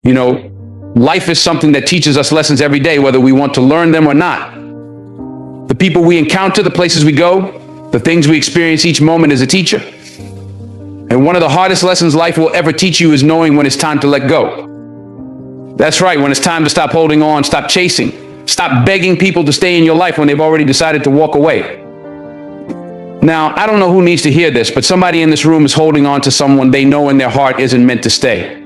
You know, life is something that teaches us lessons every day, whether we want to learn them or not. The people we encounter, the places we go, the things we experience each moment is a teacher. And one of the hardest lessons life will ever teach you is knowing when it's time to let go. That's right, when it's time to stop holding on, stop chasing, stop begging people to stay in your life when they've already decided to walk away. Now, I don't know who needs to hear this, but somebody in this room is holding on to someone they know in their heart isn't meant to stay.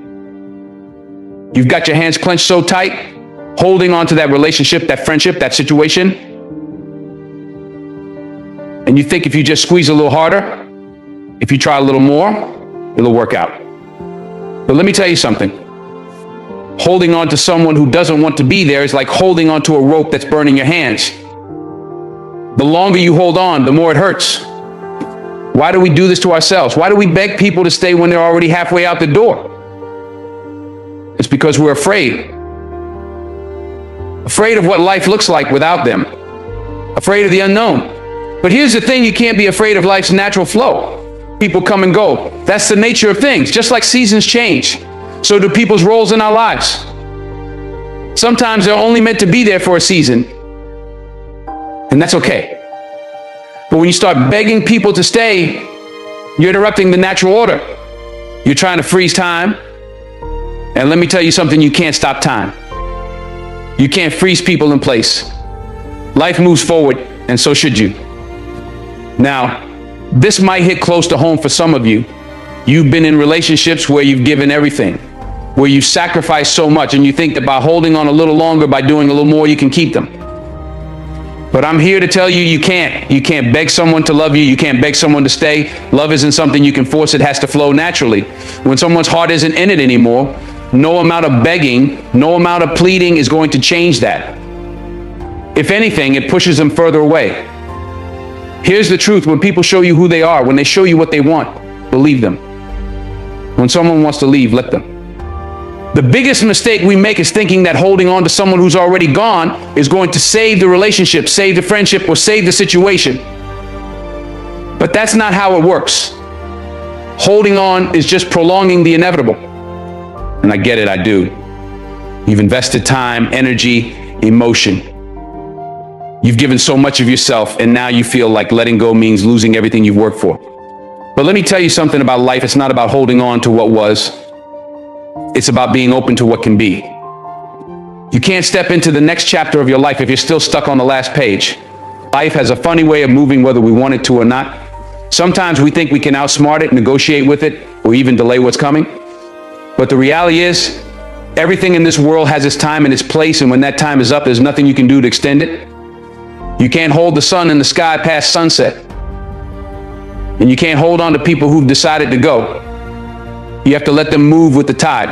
You've got your hands clenched so tight, holding on to that relationship, that friendship, that situation. And you think if you just squeeze a little harder, if you try a little more, it'll work out. But let me tell you something. Holding on to someone who doesn't want to be there is like holding on to a rope that's burning your hands. The longer you hold on, the more it hurts. Why do we do this to ourselves? Why do we beg people to stay when they're already halfway out the door? It's because we're afraid. Afraid of what life looks like without them. Afraid of the unknown. But here's the thing, you can't be afraid of life's natural flow. People come and go. That's the nature of things. Just like seasons change, so do people's roles in our lives. Sometimes they're only meant to be there for a season, and that's okay. But when you start begging people to stay, you're interrupting the natural order. You're trying to freeze time. And let me tell you something, you can't stop time. You can't freeze people in place. Life moves forward, and so should you. Now, this might hit close to home for some of you. You've been in relationships where you've given everything, where you've sacrificed so much, and you think that by holding on a little longer, by doing a little more, you can keep them. But I'm here to tell you, you can't. You can't beg someone to love you. You can't beg someone to stay. Love isn't something you can force. It has to flow naturally. When someone's heart isn't in it anymore, no amount of begging, no amount of pleading is going to change that. If anything, it pushes them further away. Here's the truth. When people show you who they are, when they show you what they want, believe them. When someone wants to leave, let them. The biggest mistake we make is thinking that holding on to someone who's already gone is going to save the relationship, save the friendship, or save the situation. But that's not how it works. Holding on is just prolonging the inevitable. And I get it, I do. You've invested time, energy, emotion. You've given so much of yourself, and now you feel like letting go means losing everything you've worked for. But let me tell you something about life. It's not about holding on to what was. It's about being open to what can be. You can't step into the next chapter of your life if you're still stuck on the last page. Life has a funny way of moving whether we want it to or not. Sometimes we think we can outsmart it, negotiate with it, or even delay what's coming. But the reality is, everything in this world has its time and its place, and when that time is up, there's nothing you can do to extend it. You can't hold the sun in the sky past sunset. And you can't hold on to people who've decided to go. You have to let them move with the tide.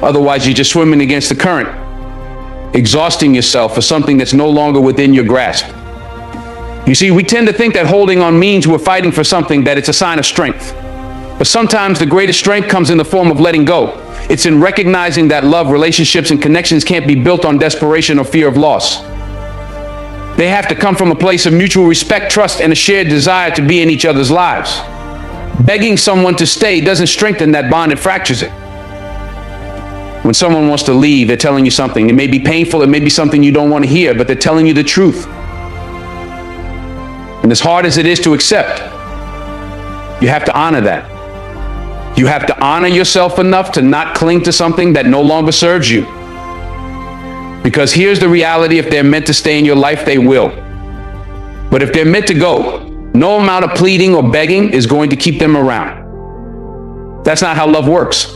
Otherwise, you're just swimming against the current, exhausting yourself for something that's no longer within your grasp. You see, we tend to think that holding on means we're fighting for something, that it's a sign of strength. But sometimes the greatest strength comes in the form of letting go. It's in recognizing that love, relationships, and connections can't be built on desperation or fear of loss. They have to come from a place of mutual respect, trust, and a shared desire to be in each other's lives. Begging someone to stay doesn't strengthen that bond, it fractures it. When someone wants to leave, they're telling you something. It may be painful, it may be something you don't want to hear, but they're telling you the truth. And as hard as it is to accept, you have to honor that. You have to honor yourself enough to not cling to something that no longer serves you. Because here's the reality, if they're meant to stay in your life, they will. But if they're meant to go, no amount of pleading or begging is going to keep them around. That's not how love works.